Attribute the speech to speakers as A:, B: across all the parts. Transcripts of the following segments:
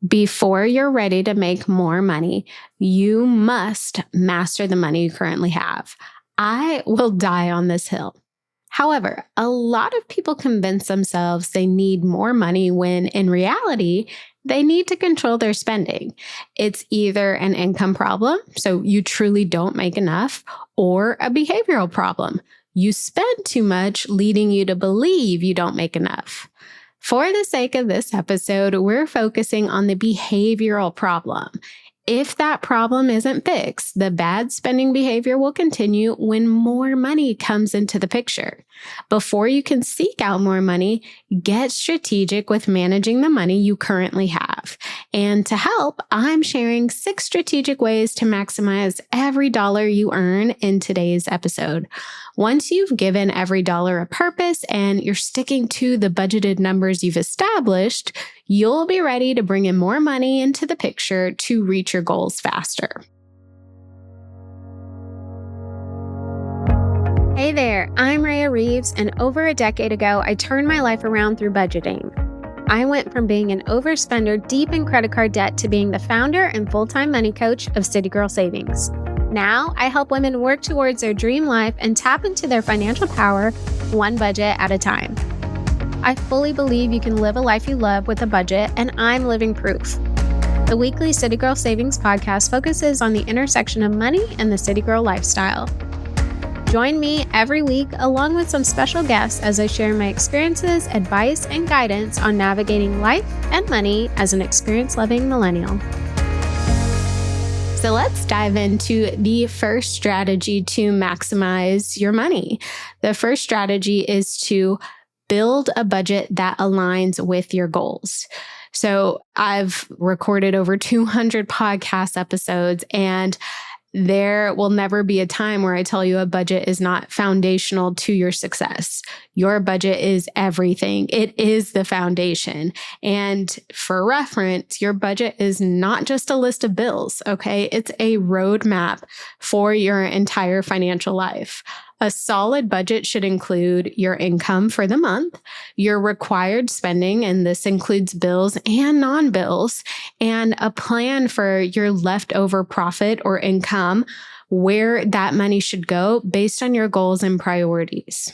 A: Before you're ready to make more money, you must master the money you currently have. I will die on this hill. However, a lot of people convince themselves they need more money when in reality, they need to control their spending. It's either an income problem, so you truly don't make enough, or a behavioral problem. You spend too much, leading you to believe you don't make enough. For the sake of this episode, we're focusing on the behavioral problem. If that problem isn't fixed, the bad spending behavior will continue when more money comes into the picture. Before you can seek out more money, get strategic with managing the money you currently have. And to help, I'm sharing 6 strategic ways to maximize every dollar you earn in today's episode. Once you've given every dollar a purpose and you're sticking to the budgeted numbers you've established, you'll be ready to bring in more money into the picture to reach your goals faster. Hey there, I'm Rhea Reeves, and over a decade ago, I turned my life around through budgeting. I went from being an overspender deep in credit card debt to being the founder and full-time money coach of City Girl Savings. Now, I help women work towards their dream life and tap into their financial power one budget at a time. I fully believe you can live a life you love with a budget, and I'm living proof. The weekly City Girl Savings podcast focuses on the intersection of money and the City Girl lifestyle. Join me every week along with some special guests as I share my experiences, advice, and guidance on navigating life and money as an experience-loving millennial. So let's dive into the first strategy to maximize your money. The first strategy is to build a budget that aligns with your goals. So I've recorded over 200 podcast episodes, and there will never be a time where I tell you a budget is not foundational to your success. Your budget is everything. It is the foundation. And for reference, your budget is not just a list of bills, okay? It's a roadmap for your entire financial life. A solid budget should include your income for the month, your required spending, and this includes bills and non-bills, and a plan for your leftover profit or income, where that money should go based on your goals and priorities.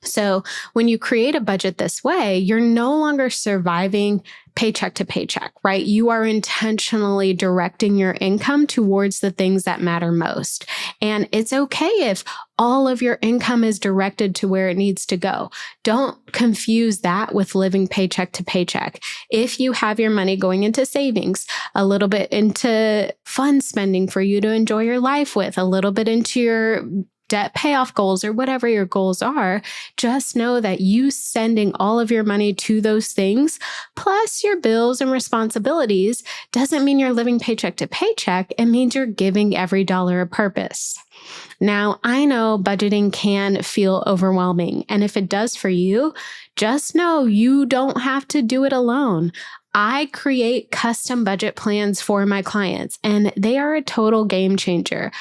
A: So when you create a budget this way, you're no longer surviving paycheck to paycheck, right? You are intentionally directing your income towards the things that matter most. And it's okay if all of your income is directed to where it needs to go. Don't confuse that with living paycheck to paycheck. If you have your money going into savings, a little bit into fun spending for you to enjoy your life with, a little bit into your debt payoff goals or whatever your goals are, just know that you sending all of your money to those things, plus your bills and responsibilities, doesn't mean you're living paycheck to paycheck. It means you're giving every dollar a purpose. Now, I know budgeting can feel overwhelming, and if it does for you, just know you don't have to do it alone. I create custom budget plans for my clients, and they are a total game changer.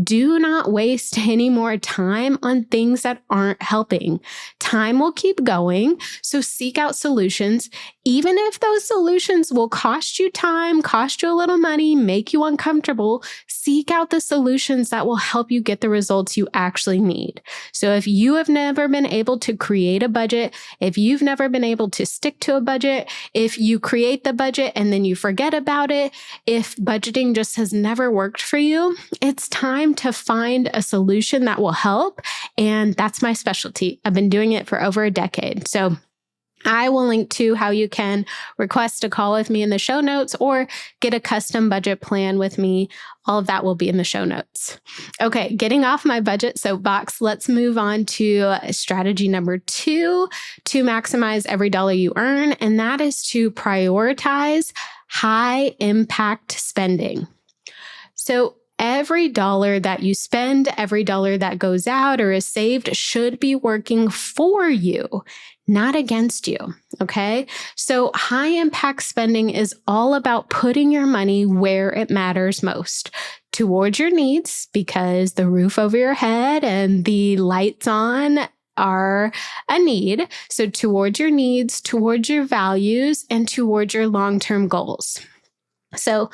A: Do not waste any more time on things that aren't helping. Time will keep going, so seek out solutions, even if those solutions will cost you time, cost you a little money, make you uncomfortable. Seek out the solutions that will help you get the results you actually need. So if you have never been able to create a budget, if you've never been able to stick to a budget, if you create the budget and then you forget about it, if budgeting just has never worked for you, it's time to find a solution that will help. And that's my specialty. I've been doing it for over a decade. So I will link to how you can request a call with me in the show notes or get a custom budget plan with me. All of that will be in the show notes. Okay, getting off my budget soapbox, let's move on to strategy number 2 to maximize every dollar you earn, and that is to prioritize high impact spending. So every dollar that you spend, every dollar that goes out or is saved should be working for you, not against you, okay? So high impact spending is all about putting your money where it matters most, towards your needs, because the roof over your head and the lights on are a need. So towards your needs, towards your values, and towards your long-term goals. So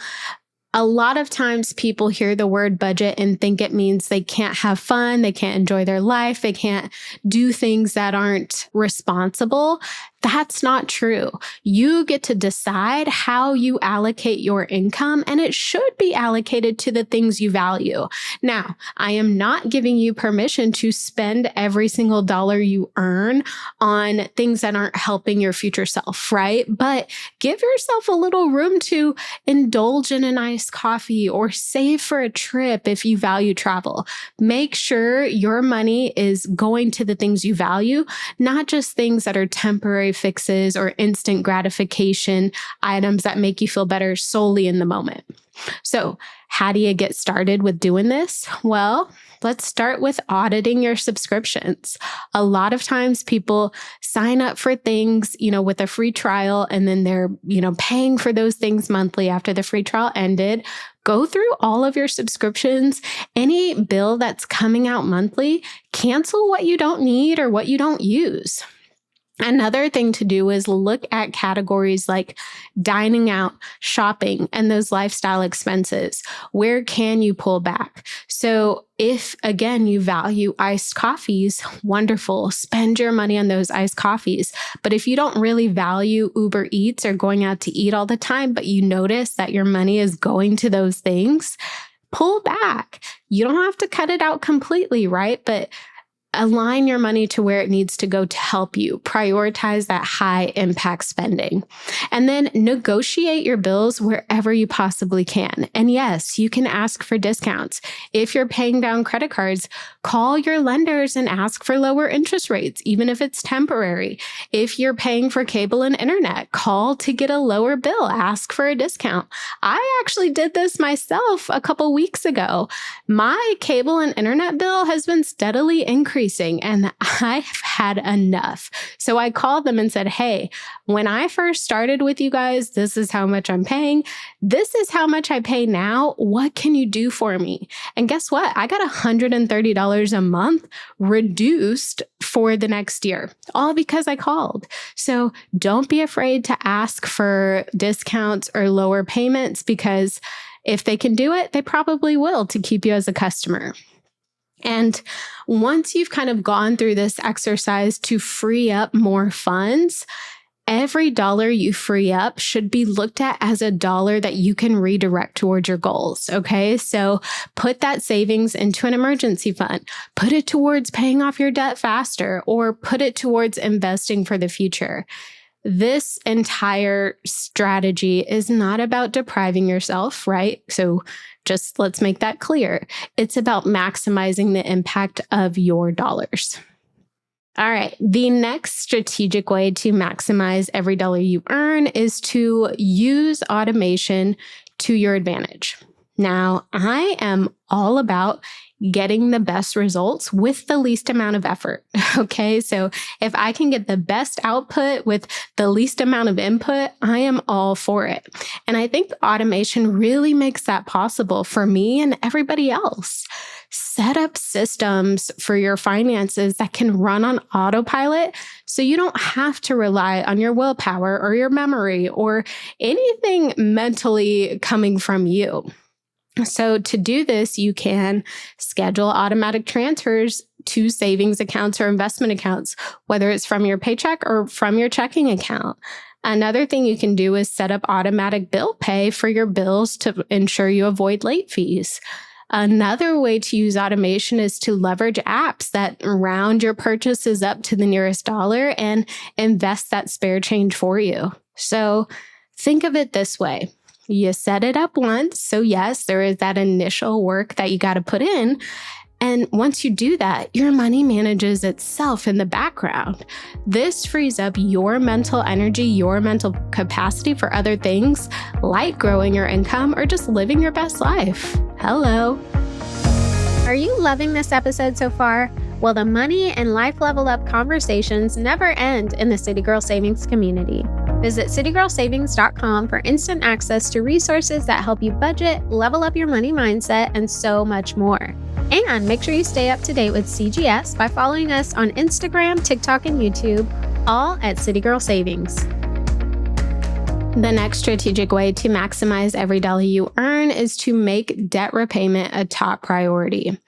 A: a lot of times people hear the word budget and think it means they can't have fun, they can't enjoy their life, they can't do things that aren't responsible. That's not true. You get to decide how you allocate your income, and it should be allocated to the things you value. Now, I am not giving you permission to spend every single dollar you earn on things that aren't helping your future self, right? But give yourself a little room to indulge in a nice coffee or save for a trip if you value travel. Make sure your money is going to the things you value, not just things that are temporary fixes or instant gratification items that make you feel better solely in the moment. So, how do you get started with doing this? Well, let's start with auditing your subscriptions. A lot of times people sign up for things, with a free trial, and then they're, paying for those things monthly after the free trial ended. Go through all of your subscriptions. Any bill that's coming out monthly, cancel what you don't need or what you don't use. Another thing to do is look at categories like dining out, shopping, and those lifestyle expenses. Where can you pull back? So if, again, you value iced coffees, wonderful, spend your money on those iced coffees. But if you don't really value Uber Eats or going out to eat all the time, but you notice that your money is going to those things, pull back. You don't have to cut it out completely, right? But align your money to where it needs to go to help you. Prioritize that high impact spending. And then negotiate your bills wherever you possibly can. And yes, you can ask for discounts. If you're paying down credit cards, call your lenders and ask for lower interest rates, even if it's temporary. If you're paying for cable and internet, call to get a lower bill. Ask for a discount. I actually did this myself a couple weeks ago. My cable and internet bill has been steadily increasing, and I've had enough. So I called them and said, hey, when I first started with you guys, this is how much I'm paying. This is how much I pay now. What can you do for me? And guess what? I got $130 a month reduced for the next year, all because I called. So don't be afraid to ask for discounts or lower payments, because if they can do it, they probably will to keep you as a customer. And once you've kind of gone through this exercise to free up more funds, every dollar you free up should be looked at as a dollar that you can redirect towards your goals. Okay. So put that savings into an emergency fund, put it towards paying off your debt faster, or put it towards investing for the future. This entire strategy is not about depriving yourself, right? So just let's make that clear. It's about maximizing the impact of your dollars. All right. The next strategic way to maximize every dollar you earn is to use automation to your advantage. Now, I am all about getting the best results with the least amount of effort. Okay. So if I can get the best output with the least amount of input, I am all for it. And I think automation really makes that possible for me and everybody else. Set up systems for your finances that can run on autopilot, so you don't have to rely on your willpower or your memory or anything mentally coming from you. So to do this, you can schedule automatic transfers to savings accounts or investment accounts, whether it's from your paycheck or from your checking account. Another thing you can do is set up automatic bill pay for your bills to ensure you avoid late fees. Another way to use automation is to leverage apps that round your purchases up to the nearest dollar and invest that spare change for you. So think of it this way. You set it up once. So yes, there is that initial work that you got to put in. And once you do that, your money manages itself in the background. This frees up your mental energy, your mental capacity for other things like growing your income or just living your best life. Hello.
B: Are you loving this episode so far? Well, the money and life level up conversations never end in the City Girl Savings community. Visit citygirlsavings.com for instant access to resources that help you budget, level up your money mindset, and so much more. And make sure you stay up to date with CGS by following us on Instagram, TikTok, and YouTube, all at City Girl Savings.
A: The next strategic way to maximize every dollar you earn is to make debt repayment a top priority.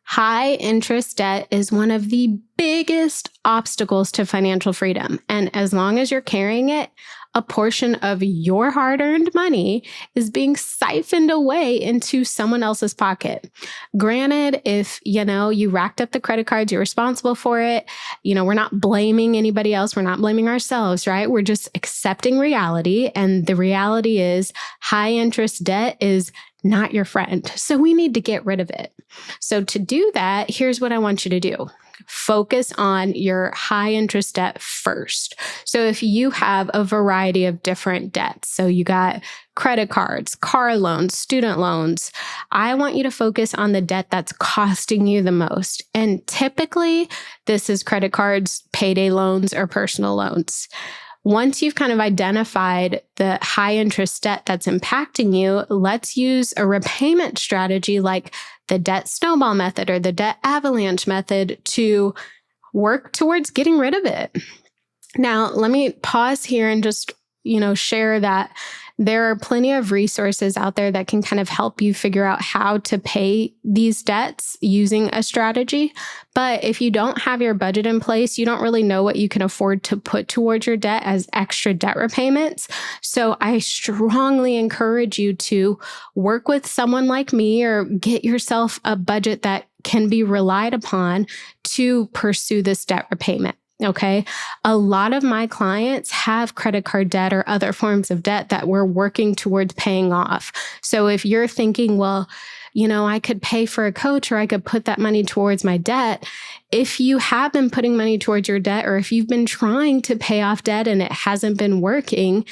A: High interest debt is one of the biggest obstacles to financial freedom. And as long as you're carrying it, a portion of your hard-earned money is being siphoned away into someone else's pocket. Granted, if, you racked up the credit cards, you're responsible for it. We're not blaming anybody else. We're not blaming ourselves, right? We're just accepting reality. And the reality is high interest debt is not your friend. So we need to get rid of it. So to do that, here's what I want you to do. Focus on your high interest debt first. So if you have a variety of different debts, so you got credit cards, car loans, student loans, I want you to focus on the debt that's costing you the most. And typically, this is credit cards, payday loans, or personal loans. Once you've kind of identified the high interest debt that's impacting you, let's use a repayment strategy like the debt snowball method or the debt avalanche method to work towards getting rid of it. Now, let me pause here and just, share that there are plenty of resources out there that can kind of help you figure out how to pay these debts using a strategy. But if you don't have your budget in place, you don't really know what you can afford to put towards your debt as extra debt repayments. So I strongly encourage you to work with someone like me or get yourself a budget that can be relied upon to pursue this debt repayment. Okay. A lot of my clients have credit card debt or other forms of debt that we're working towards paying off. So if you're thinking, well, I could pay for a coach or I could put that money towards my debt. If you have been putting money towards your debt, or if you've been trying to pay off debt and it hasn't been working,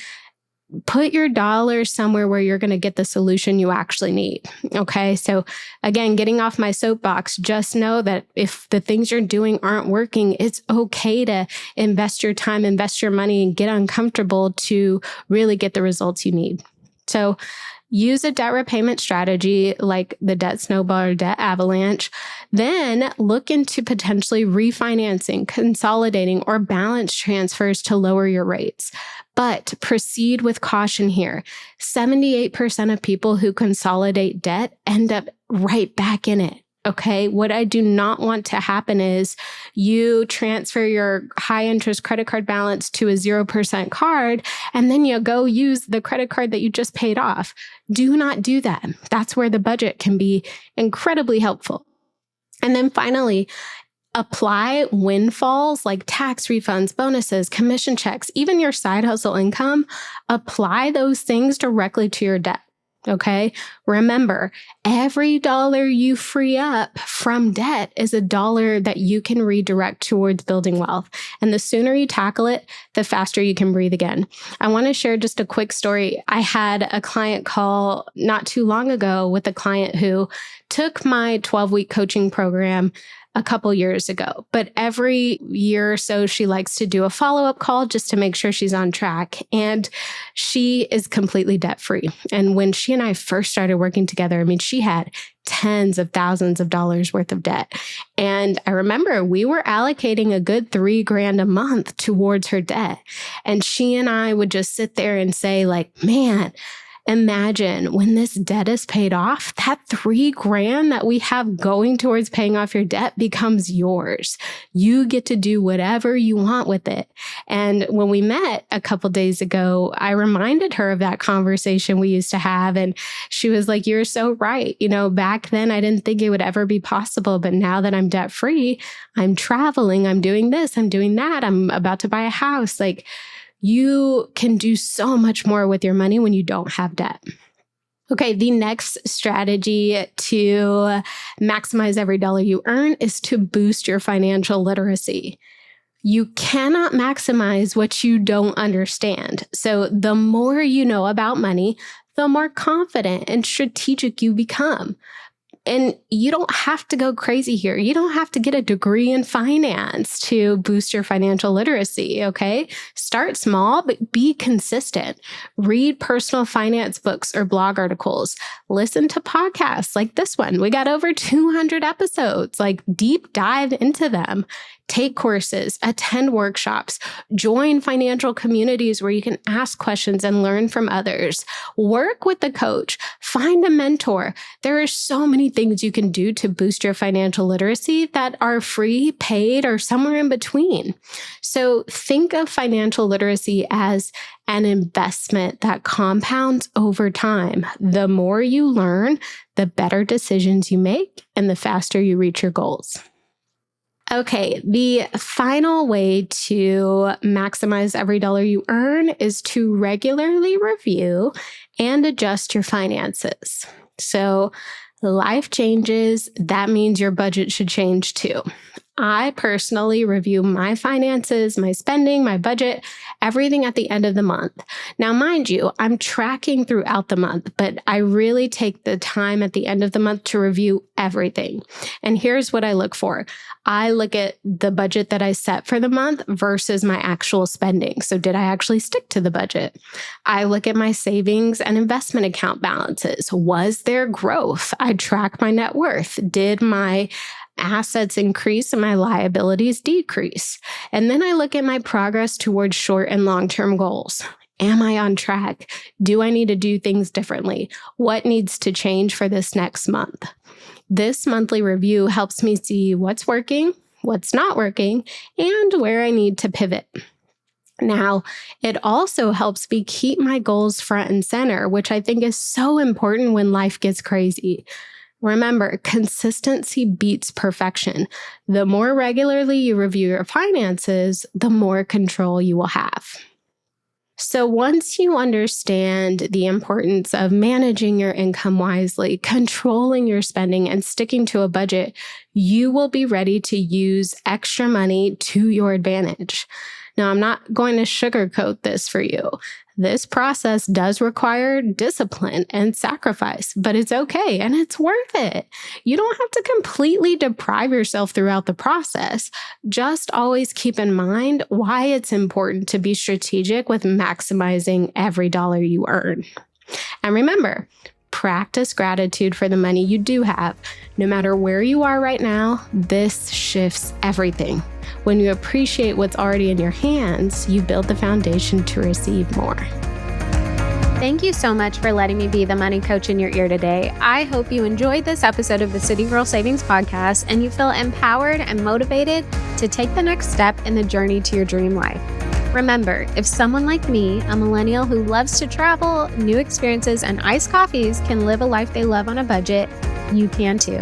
A: put your dollars somewhere where you're going to get the solution you actually need. Okay. So again, getting off my soapbox, just know that if the things you're doing aren't working, it's okay to invest your time, invest your money, and get uncomfortable to really get the results you need. So use a debt repayment strategy like the debt snowball or debt avalanche. Then look into potentially refinancing, consolidating, or balance transfers to lower your rates. But proceed with caution here. 78% of people who consolidate debt end up right back in it. Okay. What I do not want to happen is you transfer your high interest credit card balance to a 0% card, and then you go use the credit card that you just paid off. Do not do that. That's where the budget can be incredibly helpful. And then finally, apply windfalls like tax refunds, bonuses, commission checks, even your side hustle income. Apply those things directly to your debt. Okay. Remember, every dollar you free up from debt is a dollar that you can redirect towards building wealth. And the sooner you tackle it, the faster you can breathe again. I want to share just a quick story. I had a client call not too long ago with a client who took my 12-week coaching program a couple years ago. But every year or so, she likes to do a follow-up call just to make sure she's on track. And she is completely debt-free. And when she and I first started working together, she had tens of thousands of dollars worth of debt. And I remember we were allocating a good $3,000 a month towards her debt. And she and I would just sit there and say, man, imagine when this debt is paid off, that $3,000 that we have going towards paying off your debt becomes yours. You get to do whatever you want with it. And when we met a couple days ago, I reminded her of that conversation we used to have. And she was like, you're so right. Back then I didn't think it would ever be possible. But now that I'm debt free, I'm traveling, I'm doing this, I'm doing that. I'm about to buy a house. You can do so much more with your money when you don't have debt. Okay, the next strategy to maximize every dollar you earn is to boost your financial literacy. You cannot maximize what you don't understand. So the more you know about money, the more confident and strategic you become. And you don't have to go crazy here. You don't have to get a degree in finance to boost your financial literacy, okay? Start small, but be consistent. Read personal finance books or blog articles. Listen to podcasts like this one. We got over 200 episodes, like deep dive into them. Take courses, attend workshops, join financial communities where you can ask questions and learn from others. Work with a coach, find a mentor. There are so many things you can do to boost your financial literacy that are free, paid, or somewhere in between. So think of financial literacy as an investment that compounds over time. The more you learn, the better decisions you make, and the faster you reach your goals. Okay, the final way to maximize every dollar you earn is to regularly review and adjust your finances. So life changes, that means your budget should change too. I personally review my finances, my spending, my budget, everything at the end of the month. Now, mind you, I'm tracking throughout the month, but I really take the time at the end of the month to review everything. And here's what I look for. I look at the budget that I set for the month versus my actual spending. So did I actually stick to the budget? I look at my savings and investment account balances. Was there growth? I track my net worth. Did my assets increase and my liabilities decrease? And then I look at my progress towards short and long-term goals. Am I on track? Do I need to do things differently? What needs to change for this next month? This monthly review helps me see what's working, what's not working, and where I need to pivot. Now, it also helps me keep my goals front and center, which I think is so important when life gets crazy. Remember, consistency beats perfection. The more regularly you review your finances, the more control you will have. So once you understand the importance of managing your income wisely, controlling your spending, and sticking to a budget, you will be ready to use extra money to your advantage. Now, I'm not going to sugarcoat this for you. This process does require discipline and sacrifice, but it's okay and it's worth it. You don't have to completely deprive yourself throughout the process. Just always keep in mind why it's important to be strategic with maximizing every dollar you earn. And remember, practice gratitude for the money you do have. No matter where you are right now, this shifts everything. When you appreciate what's already in your hands, you build the foundation to receive more.
B: Thank you so much for letting me be the money coach in your ear today. I hope you enjoyed this episode of the City Girl Savings Podcast and you feel empowered and motivated to take the next step in the journey to your dream life. Remember, if someone like me, a millennial who loves to travel, new experiences, and iced coffees can live a life they love on a budget, you can too.